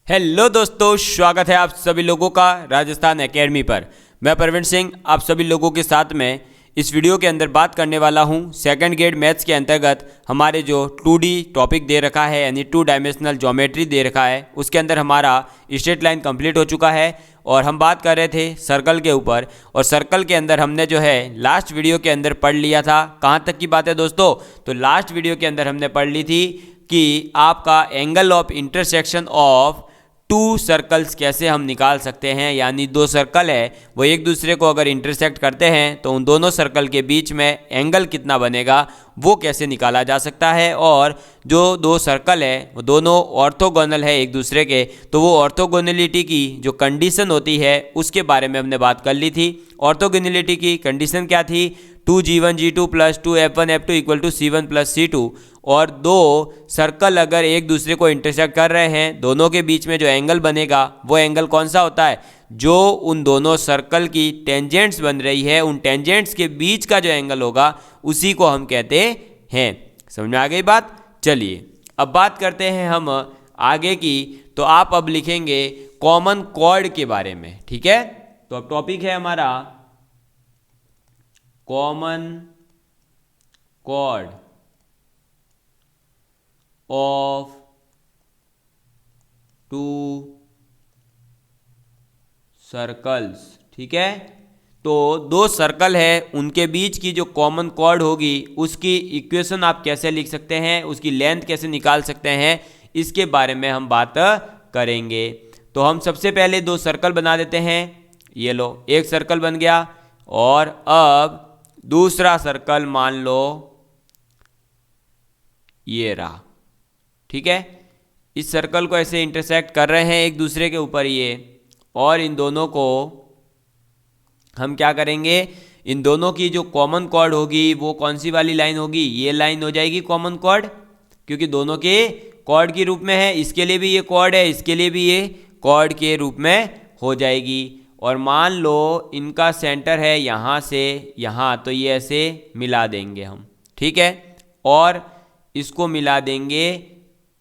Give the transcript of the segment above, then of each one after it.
Hello दोस्तों, स्वागत है आप सभी लोगों का राजस्थान एकेडमी पर। मैं प्रवीण सिंह आप सभी लोगों के साथ में इस वीडियो के अंदर बात करने वाला हूं। सेकंड ग्रेड मैथ्स के अंतर्गत हमारे जो 2D टॉपिक दे रखा है यानी 2 डायमेंशनल ज्योमेट्री दे रखा है, उसके अंदर हमारा स्ट्रेट लाइन कंप्लीट हो चुका है और हम बात कर रहे थे सर्कल के ऊपर। और सर्कल के अंदर हमने जो है लास्ट वीडियो के अंदर पढ़ लिया था। कहाँ तक की बात है दोस्तों? तो लास्ट वीडियो के अंदर हमने पढ़ ली थी कि आपका angle of intersection of two circles कैसे हम निकाल सकते हैं। यानी दो सर्कल है वो एक दूसरे को अगर इंटरसेक्ट करते हैं तो उन दोनों सर्कल के बीच में एंगल कितना बनेगा वो कैसे निकाला जा सकता है। और जो दो सर्कल है वो दोनों ऑर्थोगोनल है एक दूसरे के, तो वो ऑर्थोगोनलिटी की जो कंडीशन होती है उसके बारे में हमने बात कर ली थी। ऑर्थोगोनलिटी की कंडीशन क्या थी? 2G1G2 plus 2F1F2 equal to C1 plus C2। और दो सर्कल अगर एक दूसरे को इंटरसेक्ट कर रहे हैं, दोनों के बीच में जो एंगल बनेगा वो एंगल कौन सा होता है? जो उन दोनों सर्कल की टेंजेंट्स बन रही है, उन टेंजेंट्स के बीच का जो एंगल होगा उसी को हम कहते हैं। समझ में आ गई बात? चलिए अब बात करते हैं हम आगे की। तो आप अब लिखेंगे कॉमन कॉर्ड के बारे में, ठीक है? तो अब टॉपिक है हमारा common chord of two circles, ठीक है? तो दो सर्कल है, उनके बीच की जो कॉमन कॉर्ड होगी उसकी इक्वेशन आप कैसे लिख सकते हैं, उसकी लेंथ कैसे निकाल सकते हैं, इसके बारे में हम बात करेंगे। तो हम सबसे पहले दो सर्कल बना देते हैं। ये लो, एक सर्कल बन गया। और अब दूसरा सर्कल मान लो ये रहा, ठीक है? इस सर्कल को ऐसे इंटरसेक्ट कर रहे हैं एक दूसरे के ऊपर ये, और इन दोनों को हम क्या करेंगे? इन दोनों की जो कॉमन कॉर्ड होगी वो कौन सी वाली लाइन होगी? ये लाइन हो जाएगी कॉमन कॉर्ड, क्योंकि दोनों के कॉर्ड के रूप में है। इसके लिए भी ये कॉर्ड है, इसके लिए भी ये कॉर्ड के रूप में हो जाएगी। और मान लो इनका सेंटर है यहाँ से यहाँ, तो ये ऐसे मिला देंगे हम, ठीक है? और इसको मिला देंगे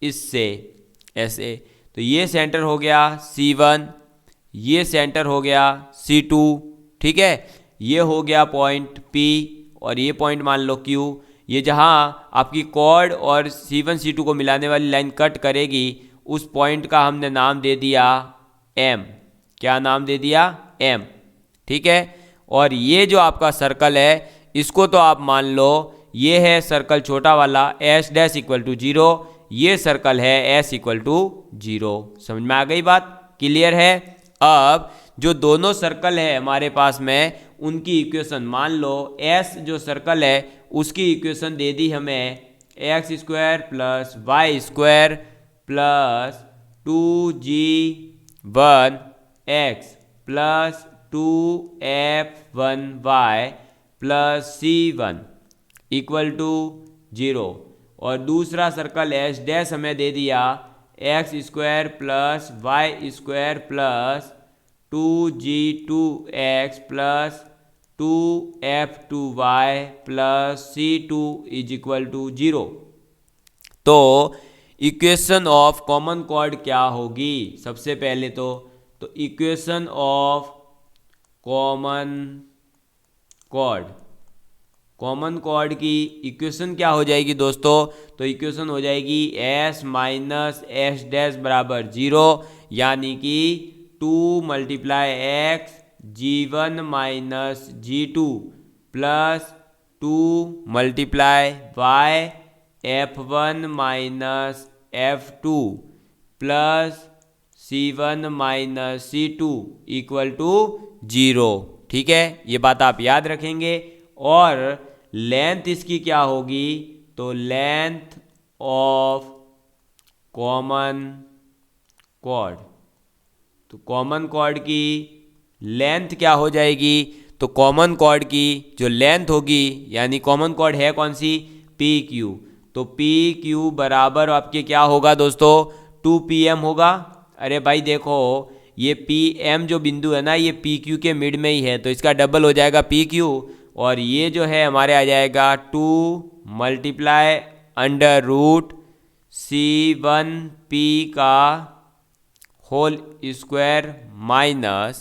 इससे ऐसे, तो ये सेंटर हो गया C1, ये सेंटर हो गया C2, ठीक है? ये हो गया पॉइंट P और ये पॉइंट मान लो Q। ये जहाँ आपकी कॉर्ड और C1 C2 को मिलाने वाली लाइन कट करेगी उस पॉइंट का हमने नाम दे दिया M। क्या नाम दे दिया? M, ठीक है? और ये जो आपका सर्कल है इसको तो आप मान लो ये है सर्कल छोटा वाला S डैश इक्वल टू 0, ये सर्कल है S इक्वल टू 0। समझ में आ गई बात? क्लियर है? अब जो दोनों सर्कल है हमारे पास में उनकी इक्वेशन मान लो, S जो सर्कल है उसकी इक्वेशन दे दी हमें x square plus y square plus 2G1x plus 2F1y plus C1 equal to 0। और दूसरा सर्कल S डैश हमें दे दिया x square plus y square plus 2G2x plus 2F2y plus C2 is equal to 0। तो equation of common chord क्या होगी? सबसे पहले तो इक्वेशन ऑफ कॉमन कॉर्ड की इक्वेशन क्या हो जाएगी दोस्तों? तो इक्वेशन हो जाएगी S माइनस एस डैश बराबर 0, यानी कि 2 multiply x G1 minus G2 plus 2 multiply y F1 minus F2 plus C1 minus C2 equal to 0, ठीक है? ये बात आप याद रखेंगे। और लेंथ इसकी क्या होगी? तो लेंथ ऑफ कॉमन कॉर्ड, तो कॉमन कॉर्ड की लेंथ क्या हो जाएगी? तो कॉमन कॉर्ड की जो लेंथ होगी, यानी कॉमन कॉर्ड है कौन सी? PQ। तो PQ बराबर आपके क्या होगा दोस्तों? 2PM होगा। अरे भाई देखो, ये PM जो बिंदु है ना, ये PQ के मिड में ही है, तो इसका डबल हो जाएगा PQ। और ये जो है हमारे आ जाएगा 2 मल्टीप्लाई अंडर रूट C1P का होल स्क्वायर माइनस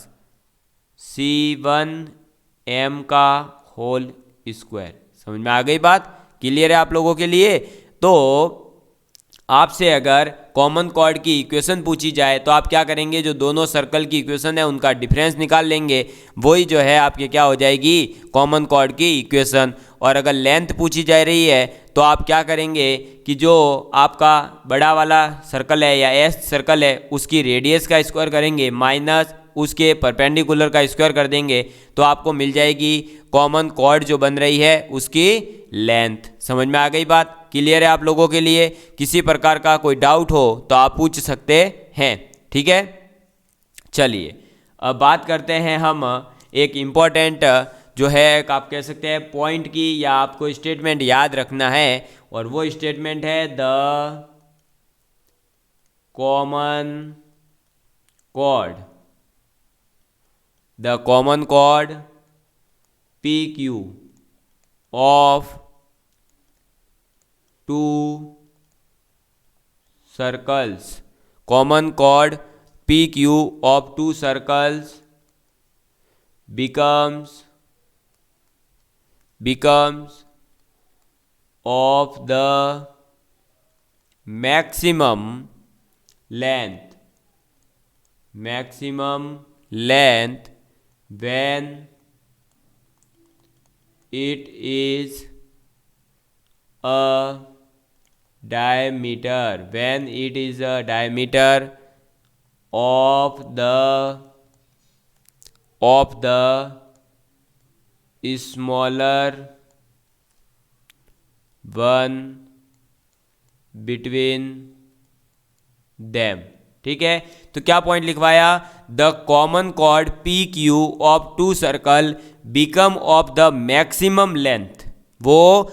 C1m का होल स्क्वायर। समझ में आ गई बात? क्लियर है आप लोगों के लिए? तो आपसे अगर कॉमन कॉर्ड की इक्वेशन पूछी जाए तो आप क्या करेंगे, जो दोनों सर्कल की इक्वेशन है उनका डिफरेंस निकाल लेंगे, वही जो है आपके क्या हो जाएगी, कॉमन कॉर्ड की इक्वेशन। और अगर लेंथ पूछी जा रही है तो आप क्या करेंगे कि जो आपका बड़ा वाला सर्कल है या एस सर्कल है उसकी रेडियस का स्क्वायर करेंगे माइनस उसके परपेंडिकुलर का स्क्वायर कर देंगे, तो आपको मिल जाएगी कॉमन कॉर्ड जो बन रही है उसकी लेंथ। समझ में आ गई बात? क्लियर है आप लोगों के लिए? किसी प्रकार का कोई डाउट हो तो आप पूछ सकते हैं, ठीक है। चलिए अब बात करते हैं हम एक इम्पॉर्टेंट जो है आप कह सकते हैं पॉइंट की, या आपको स्टेटमेंट याद रखना है, और वो स्टेटमेंट है the common cord. The common chord PQ of two circles, common chord PQ of two circles becomes of the maximum length when it is a diameter of the smaller one between them। ठीक है, तो क्या point लिखवाया, the common chord PQ of two circle become of the maximum length, वो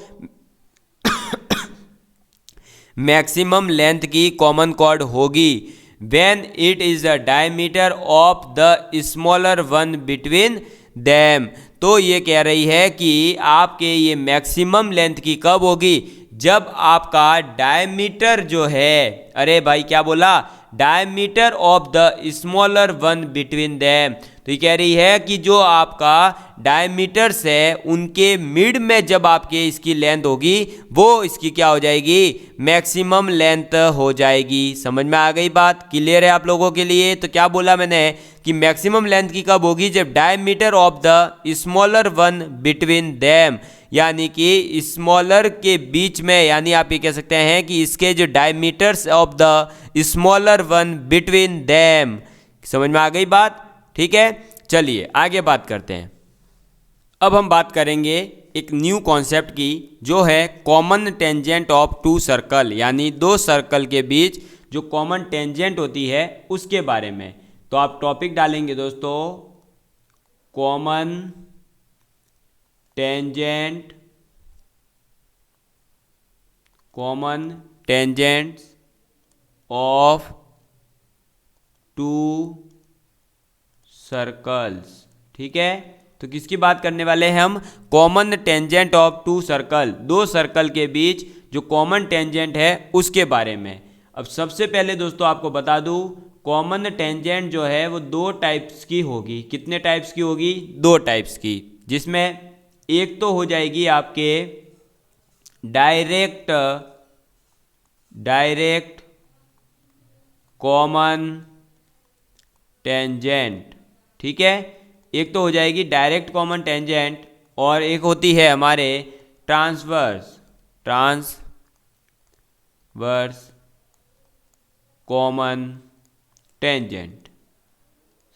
maximum length की common chord होगी when it is a diameter of the smaller one between them. तो ये कह रही है कि आपके ये मैक्सिमम लेंथ की कब होगी, जब आपका डायमीटर जो है, अरे भाई क्या बोला, diameter of the smaller one between them. तो ये कह रही है कि जो आपका डायमीटर्स है उनके मिड में जब आपके इसकी लेंथ होगी वो इसकी क्या हो जाएगी, मैक्सिमम लेंथ हो जाएगी। समझ में आ गई बात? क्लियर है आप लोगों के लिए? तो क्या बोला मैंने कि मैक्सिमम लेंथ की कब होगी, जब diameter of the smaller one between them, यानी कि स्मॉलर के बीच में, यानी आप ये कह सकते हैं कि इसके जो diameters of the smaller one between them. समझ में आ गई बात? ठीक है, चलिए आगे बात करते हैं। अब हम बात करेंगे एक न्यू कॉन्सेप्ट की, जो है common tangent of two circle, यानी दो सर्कल के बीच जो कॉमन टेंजेंट होती है उसके बारे में। तो आप टॉपिक डालेंगे दोस्तों, common tangents of two circles. ठीक है, तो किसकी बात करने वाले हैं हम, common tangent of two circle, दो सर्कल के बीच जो कॉमन टेंजेंट है उसके बारे में। अब सबसे पहले दोस्तों आपको बता दूं, कॉमन टेंजेंट जो है वो दो टाइप्स की होगी। कितने टाइप्स की होगी, दो टाइप्स की, जिसमें एक तो हो जाएगी आपके डायरेक्ट कॉमन टेंजेंट। ठीक है, एक तो हो जाएगी डायरेक्ट कॉमन टेंजेंट, और एक होती है हमारे ट्रांसवर्स कॉमन टेंजेंट।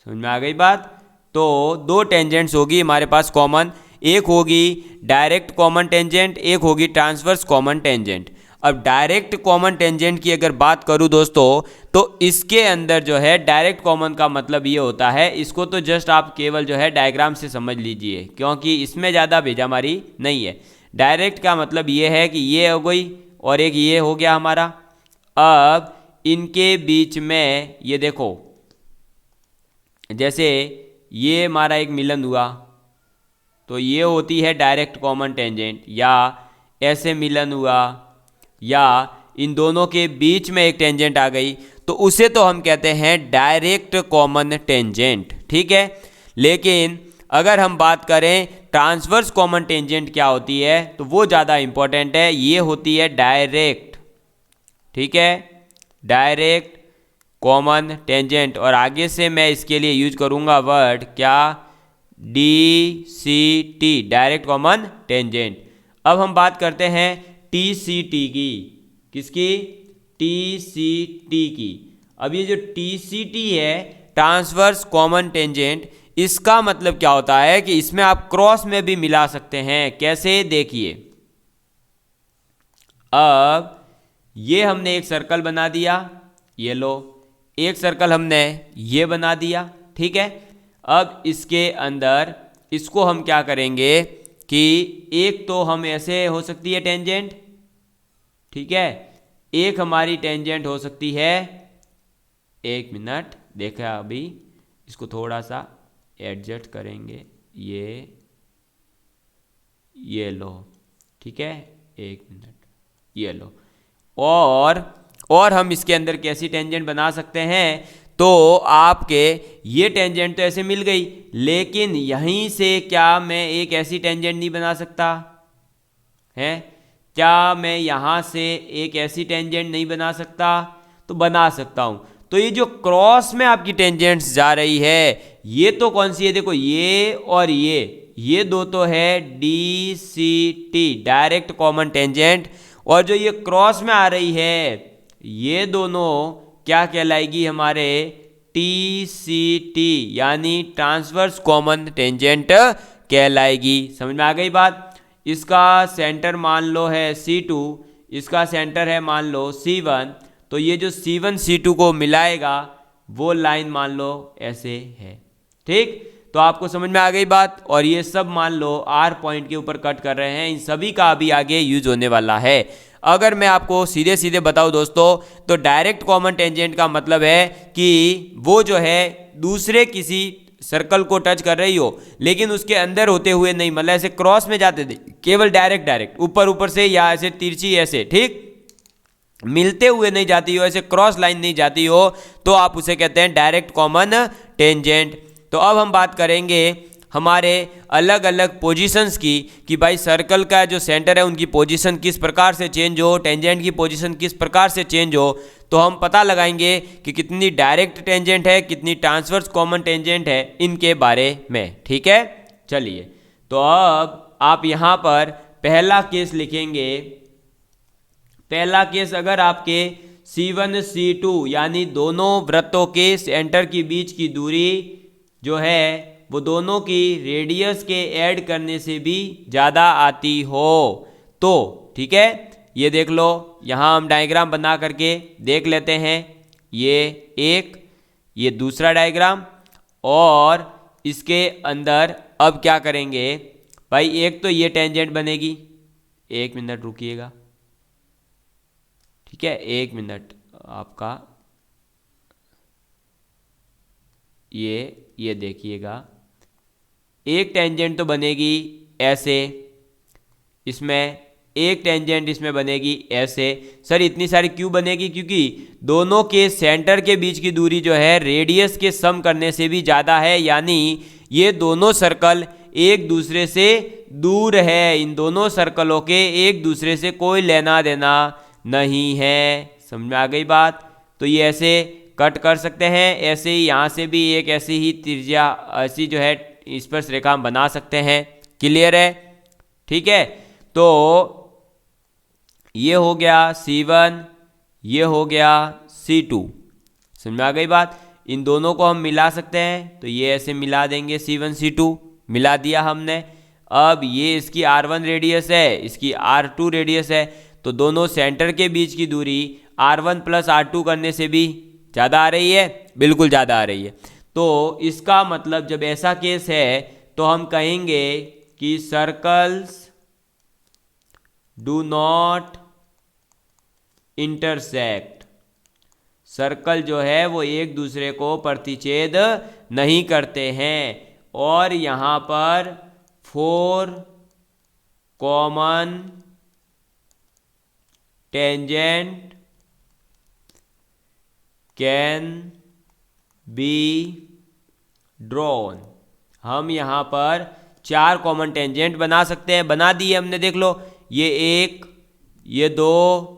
समझ में आ गई बात? तो दो टेंजेंट्स होगी हमारे पास कॉमन, एक होगी डायरेक्ट कॉमन टेंजेंट, एक होगी ट्रांसवर्स कॉमन टेंजेंट। अब डायरेक्ट कॉमन टेंजेंट की अगर बात करूं दोस्तों, तो इसके अंदर जो है डायरेक्ट कॉमन का मतलब ये होता है, इसको तो जस्ट आप केवल जो है डायग्राम से समझ लीजिए, क्योंकि इसमें ज़्यादा भेजामारी नहीं है। डायरेक्ट का मतलब ये है कि ये हो गई और एक ये हो गया हमारा। अब इनके बीच में ये देखो, जैसे ये हमारा एक मिलन हुआ तो ये होती है डायरेक्ट कॉमन टेंजेंट, या ऐसे मिलन हुआ, या इन दोनों के बीच में एक टेंजेंट आ गई तो उसे तो हम कहते हैं डायरेक्ट कॉमन टेंजेंट, ठीक है। लेकिन अगर हम बात करें ट्रांसवर्स कॉमन टेंजेंट क्या होती है तो वो ज़्यादा इंपॉर्टेंट है, ये होती है डायरेक्ट, ठीक है, डायरेक्ट कॉमन टेंजेंट। और आगे से मैं इसके लिए यूज करूँगा वर्ड क्या, DCT, डायरेक्ट कॉमन टेंजेंट। अब हम बात करते हैं TCT की, किसकी, TCT की। अब ये जो TCT है ट्रांसवर्स कॉमन टेंजेंट, इसका मतलब क्या होता है कि इसमें आप क्रॉस में भी मिला सकते हैं। कैसे, देखिए, अब ये हमने एक सर्कल बना दिया, ये लो, एक सर्कल हमने ये बना दिया, ठीक है। अब इसके अंदर इसको हम क्या करेंगे कि एक तो हम ऐसे हो सकती है टेंजेंट, ठीक है, एक हमारी टेंजेंट हो सकती है, एक मिनट देखा, अभी इसको थोड़ा सा एडजस्ट करेंगे, ये लो, ठीक है, एक मिनट, ये लो। और हम इसके अंदर कैसी टेंजेंट बना सकते हैं, तो आपके ये टेंजेंट तो ऐसे मिल गई, लेकिन यहीं से क्या मैं एक ऐसी टेंजेंट नहीं बना सकता है, क्या मैं यहाँ से एक ऐसी टेंजेंट नहीं बना सकता, तो बना सकता हूँ। तो ये जो क्रॉस में आपकी टेंजेंट्स जा रही है, ये तो कौन सी है, देखो ये और ये दो तो है DCT, डायरेक्ट कॉमन टेंजेंट। और जो ये क्रॉस में आ रही है, ये दोनों क्या कहलाएगी, हमारे TCT, यानी ट्रांसवर्स कॉमन टेंजेंट कहलाएगी। समझ में आ गई बात। इसका सेंटर मान लो है C2, इसका सेंटर है मान लो C1, तो ये जो C1 C2 को मिलाएगा वो लाइन मान लो ऐसे है, ठीक। तो आपको समझ में आ गई बात। और ये सब मान लो R पॉइंट के ऊपर कट कर रहे हैं, इन सभी का अभी आगे यूज होने वाला है। अगर मैं आपको सीधे सीधे बताऊं दोस्तों, तो डायरेक्ट कॉमन टेंजेंट का मतलब है कि वो जो है दूसरे किसी सर्कल को टच कर रही हो, लेकिन उसके अंदर होते हुए नहीं, मतलब ऐसे क्रॉस में जाते थे, केवल डायरेक्ट ऊपर से या ऐसे तिरछी ऐसे, ठीक, मिलते हुए नहीं जाती हो, ऐसे क्रॉस लाइन नहीं जाती हो, तो आप उसे कहते हैं डायरेक्ट कॉमन टेंजेंट। तो अब हम बात करेंगे हमारे अलग अलग पोजीशंस की, कि भाई सर्कल का जो सेंटर है उनकी पोजीशन किस प्रकार से चेंज हो, टेंजेंट की पोजीशन किस प्रकार से चेंज हो। तो हम पता लगाएंगे कि कितनी डायरेक्ट टेंजेंट है, कितनी ट्रांसवर्स कॉमन टेंजेंट है, इनके बारे में, ठीक है। चलिए, तो अब आप यहाँ पर पहला केस लिखेंगे। पहला केस, अगर आपके C1 C2 यानी दोनों वृत्तों के सेंटर के बीच की दूरी जो है वो दोनों की रेडियस के ऐड करने से भी ज़्यादा आती हो तो, ठीक है, ये देख लो, यहाँ हम डायग्राम बना करके देख लेते हैं। ये एक, ये दूसरा डायग्राम, और इसके अंदर अब क्या करेंगे भाई, एक तो ये टेंजेंट बनेगी, एक मिनट रुकिएगा, ठीक है, एक मिनट, आपका ये देखिएगा, एक टेंजेंट तो बनेगी ऐसे, इसमें एक टेंजेंट इसमें बनेगी ऐसे। सर इतनी सारी क्यों बनेगी, क्योंकि दोनों के सेंटर के बीच की दूरी जो है रेडियस के सम करने से भी ज़्यादा है, यानी ये दोनों सर्कल एक दूसरे से दूर है, इन दोनों सर्कलों के एक दूसरे से कोई लेना देना नहीं है। समझ में आ गई बात। तो ये ऐसे कट कर सकते हैं, ऐसे ही यहाँ से भी एक ऐसी ही त्रिज्या, ऐसी जो है स्पर्श रेखा हम बना सकते हैं। क्लियर है, ठीक है। तो ये हो गया C1, ये हो गया C2। समझ में आ गई बात। इन दोनों को हम मिला सकते हैं, तो ये ऐसे मिला देंगे, C1 C2 मिला दिया हमने। अब ये इसकी R1 रेडियस है, इसकी R2 रेडियस है, तो दोनों सेंटर के बीच की दूरी R1 प्लस R2 करने से भी ज़्यादा आ रही है, बिल्कुल ज़्यादा आ रही है। तो इसका मतलब जब ऐसा केस है तो हम कहेंगे कि circles do not intersect, circle जो है वो एक दूसरे को प्रतिच्छेद नहीं करते हैं। और यहाँ पर 4 common tangent can be drawn. हम यहाँ पर 4 कॉमन टेंजेंट बना सकते हैं, बना दिए हमने, देख लो, ये 1, ये 2,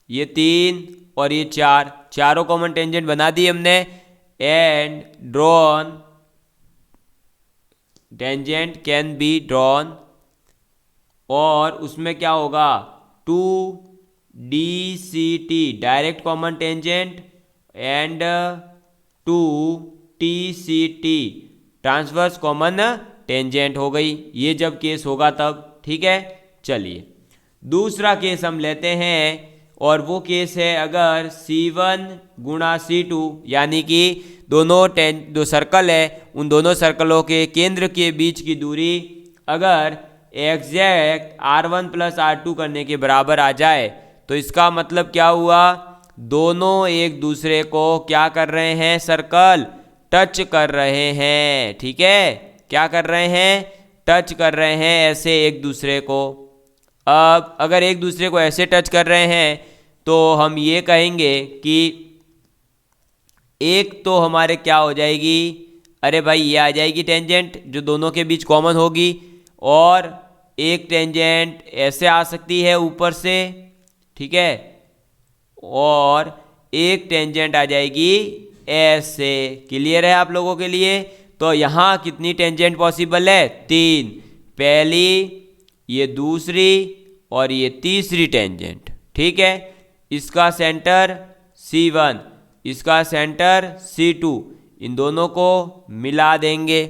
ये 3 और ये 4, चारों कॉमन टेंजेंट बना दिए हमने। And drawn tangent can be drawn, और उसमें क्या होगा, 2DCT direct common tangent and 2TCT transverse common tangent हो गई। ये जब केस होगा तब, ठीक है। चलिए दूसरा केस हम लेते हैं, और वो केस है अगर C1 गुणा C2, यानी कि दो सर्कल है, उन दोनों सर्कलों के केंद्र के बीच की दूरी अगर एग्जैक्ट R1 प्लस R2 करने के बराबर आ जाए, तो इसका मतलब क्या हुआ, दोनों एक दूसरे को क्या कर रहे हैं, सर्कल टच कर रहे हैं, ठीक है। क्या कर रहे हैं, टच कर रहे हैं ऐसे एक दूसरे को। अब अगर एक दूसरे को ऐसे टच कर रहे हैं तो हम ये कहेंगे कि एक तो हमारे क्या हो जाएगी, अरे भाई ये आ जाएगी टेंजेंट जो दोनों के बीच कॉमन होगी, और एक टेंजेंट ऐसे आ सकती है ऊपर से, ठीक है, और एक टेंजेंट आ जाएगी ऐसे। क्लियर है आप लोगों के लिए। तो यहाँ कितनी टेंजेंट पॉसिबल है, 3, पहली, ये दूसरी और ये तीसरी टेंजेंट, ठीक है। इसका सेंटर C1, इसका सेंटर C2, इन दोनों को मिला देंगे।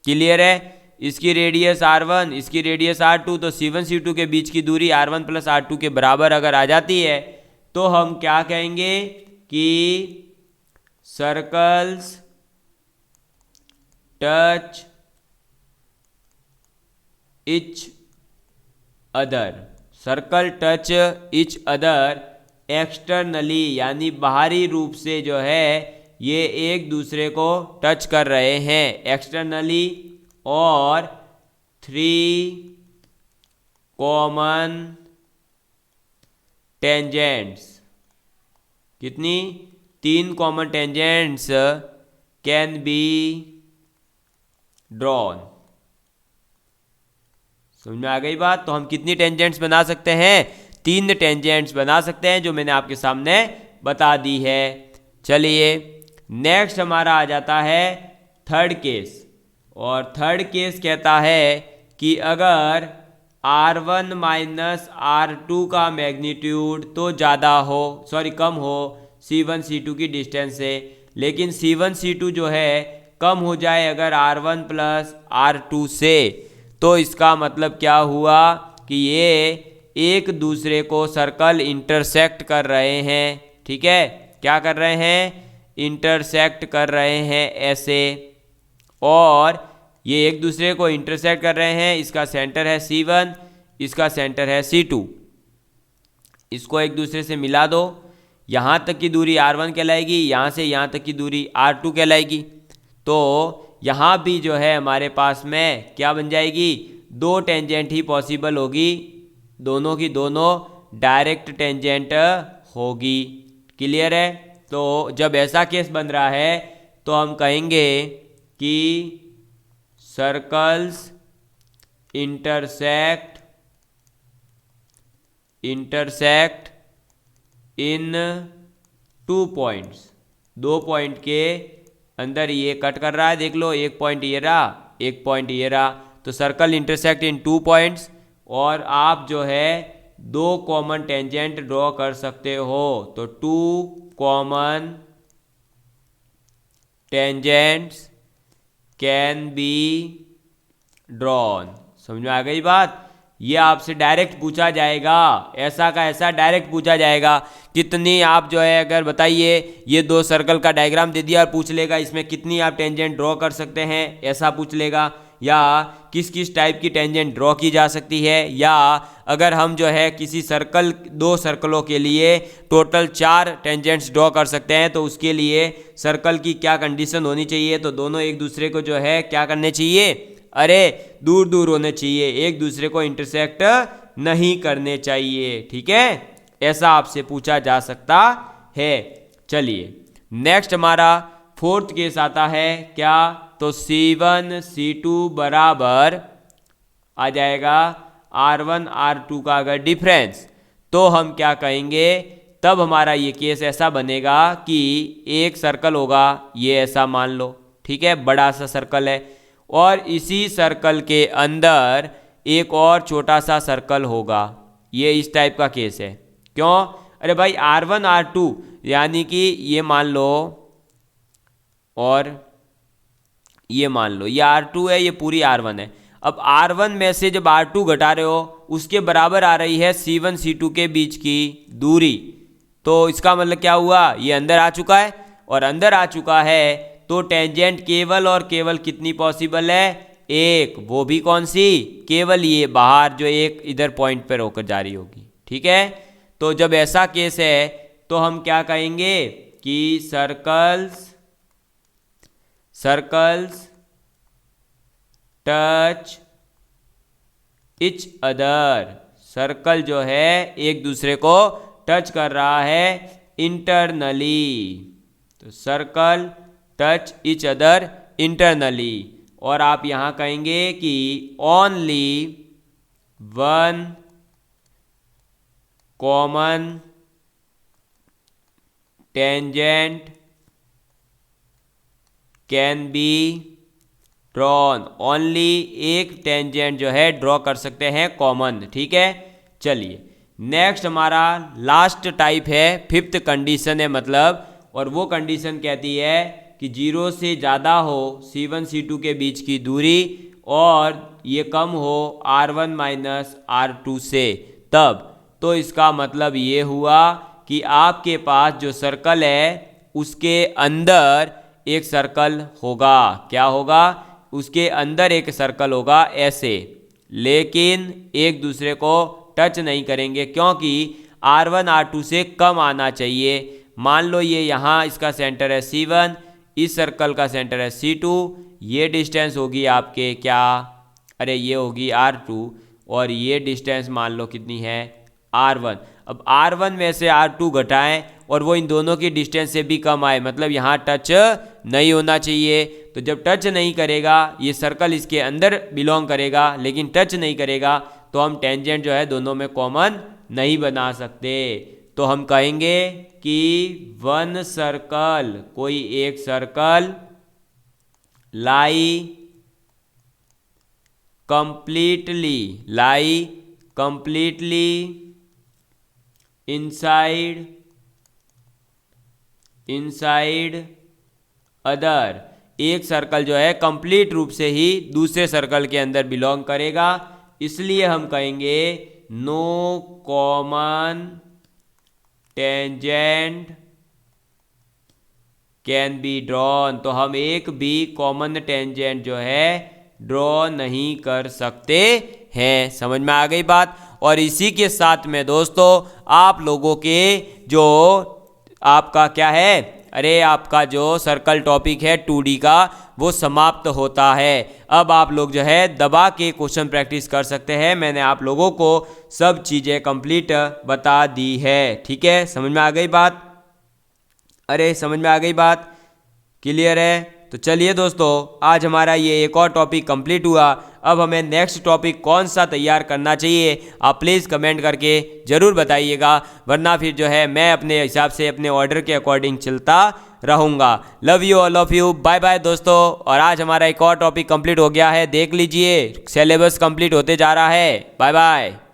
क्लियर है। इसकी रेडियस R1, इसकी रेडियस R2, तो C1 C2 के बीच की दूरी R1 प्लस R2 के बराबर अगर आ जाती है तो हम क्या कहेंगे कि circles touch each other, circle touch each other externally, यानी बाहरी रूप से जो है ये एक दूसरे को टच कर रहे हैं एक्सटर्नली, और 3 कॉमन टेंजेंट्स, कितनी, 3 common tangents can be drawn. समझ में आ गई बात। तो हम कितनी टेंजेंट्स बना सकते हैं, 3 टेंजेंट्स बना सकते हैं, जो मैंने आपके सामने बता दी है। चलिए नेक्स्ट हमारा आ जाता है थर्ड केस, और थर्ड केस कहता है कि अगर R1 माइनस R2 का मैग्नीट्यूड तो ज़्यादा हो, कम हो C1 C2 की डिस्टेंस से, लेकिन C1 C2 जो है कम हो जाए अगर R1 प्लस R2 से, तो इसका मतलब क्या हुआ कि ये एक दूसरे को सर्कल इंटरसेक्ट कर रहे हैं, ठीक है। क्या कर रहे हैं, इंटरसेक्ट कर रहे हैं ऐसे, और ये एक दूसरे को इंटरसेक्ट कर रहे हैं। इसका सेंटर है C1, इसका सेंटर है C2, इसको एक दूसरे से मिला दो, यहाँ तक की दूरी R1 कहलाएगी, यहाँ से यहाँ तक की दूरी R2 कहलाएगी। तो यहाँ भी जो है हमारे पास में क्या बन जाएगी, 2 टेंजेंट ही पॉसिबल होगी, दोनों की दोनों डायरेक्ट टेंजेंट होगी। क्लियर है। तो जब ऐसा केस बन रहा है तो हम कहेंगे कि सर्कल्स इंटरसेक्ट इन 2 पॉइंट्स, 2 पॉइंट के अंदर ये कट कर रहा है, देख लो, एक पॉइंट ये रहा, एक पॉइंट ये रहा, तो सर्कल इंटरसेक्ट इन 2 पॉइंट्स, और आप जो है 2 कॉमन टेंजेंट ड्रॉ कर सकते हो। तो 2 common tangents can be drawn. समझ में आ गई बात। ये आपसे डायरेक्ट पूछा जाएगा, ऐसा का ऐसा डायरेक्ट पूछा जाएगा, कितनी आप जो है अगर बताइए, ये 2 सर्कल का डायग्राम दे दिया और पूछ लेगा इसमें कितनी आप टेंजेंट ड्रॉ कर सकते हैं, ऐसा पूछ लेगा, या किस किस टाइप की टेंजेंट ड्रॉ की जा सकती है, या अगर हम जो है किसी सर्कल 2 सर्कलों के लिए टोटल 4 टेंजेंट्स ड्रॉ कर सकते हैं, तो उसके लिए सर्कल की क्या कंडीशन होनी चाहिए, तो दोनों एक दूसरे को जो है क्या करने चाहिए, अरे दूर दूर होने चाहिए, एक दूसरे को इंटरसेक्ट नहीं करने चाहिए, ठीक है। ऐसा आपसे पूछा जा सकता है। चलिए नेक्स्ट हमारा फोर्थ केस आता है क्या, तो C1 C2 बराबर आ जाएगा R1 R2 का अगर डिफरेंस, तो हम क्या कहेंगे, तब हमारा ये केस ऐसा बनेगा कि एक सर्कल होगा, ये ऐसा मान लो, ठीक है, बड़ा सा सर्कल है, और इसी सर्कल के अंदर एक और छोटा सा सर्कल होगा। ये इस टाइप का केस है। क्यों, अरे भाई R1 R2 यानी कि ये मान लो और ये मान लो, ये R2 है, ये पूरी R1 है। अब R1 में से जब R2 घटा रहे हो उसके बराबर आ रही है C1 C2 के बीच की दूरी, तो इसका मतलब क्या हुआ, ये अंदर आ चुका है, और अंदर आ चुका है तो टेंजेंट केवल और केवल कितनी पॉसिबल है, एक, वो भी कौन सी, केवल ये बाहर जो एक इधर पॉइंट पर होकर जा रही होगी। ठीक है, तो जब ऐसा केस है तो हम क्या कहेंगे कि circles touch each other, circle जो है एक दूसरे को टच कर रहा है इंटरनली, तो circle touch each other internally, और आप यहां कहेंगे कि only one common tangent can be drawn, only एक टेंजेंट जो है ड्रॉ कर सकते हैं कॉमन। ठीक है, चलिए नेक्स्ट हमारा लास्ट टाइप है, फिफ्थ कंडीशन है मतलब, और वो कंडीशन कहती है कि 0 से ज़्यादा हो C1 C2 के बीच की दूरी और ये कम हो R1 माइनस R2 से, तब तो इसका मतलब ये हुआ कि आपके पास जो सर्कल है उसके अंदर एक सर्कल होगा, क्या होगा, उसके अंदर एक सर्कल होगा ऐसे, लेकिन एक दूसरे को टच नहीं करेंगे क्योंकि R1 R2 से कम आना चाहिए। मान लो ये यहाँ इसका सेंटर है C1, इस सर्कल का सेंटर है C2, ये डिस्टेंस होगी आपके क्या, अरे ये होगी R2, और ये डिस्टेंस मान लो कितनी है R1। अब R1 में से R2 घटाएं और वो इन दोनों की डिस्टेंस से भी कम आए, मतलब यहाँ टच नहीं होना चाहिए। तो जब टच नहीं करेगा, ये सर्कल इसके अंदर बिलोंग करेगा लेकिन टच नहीं करेगा, तो हम टेंजेंट जो है दोनों में कॉमन नहीं बना सकते। तो हम कहेंगे कि वन सर्कल, कोई एक सर्कल, लाई कंप्लीटली इनसाइड अदर, एक सर्कल जो है कंप्लीट रूप से ही दूसरे सर्कल के अंदर बिलोंग करेगा, इसलिए हम कहेंगे no common tangent can be drawn, तो हम एक भी कॉमन टेंजेंट जो है ड्रॉ नहीं कर सकते हैं। समझ में आ गई बात। और इसी के साथ में दोस्तों आप लोगों के जो आपका क्या है, अरे आपका जो सर्कल टॉपिक है 2D का, वो समाप्त होता है। अब आप लोग जो है दबा के क्वेश्चन प्रैक्टिस कर सकते हैं। मैंने आप लोगों को सब चीज़ें कंप्लीट बता दी है। ठीक है, समझ में आ गई बात, अरे समझ में आ गई बात, क्लियर है। तो चलिए दोस्तों, आज हमारा ये एक और टॉपिक कंप्लीट हुआ। अब हमें नेक्स्ट टॉपिक कौन सा तैयार करना चाहिए आप प्लीज़ कमेंट करके ज़रूर बताइएगा, वरना फिर जो है मैं अपने हिसाब से अपने ऑर्डर के अकॉर्डिंग चलता रहूँगा। Love you, all of you, bye bye दोस्तों। और आज हमारा एक और टॉपिक कंप्लीट हो गया है, देख लीजिए सिलेबस कंप्लीट होते जा रहा है। Bye bye.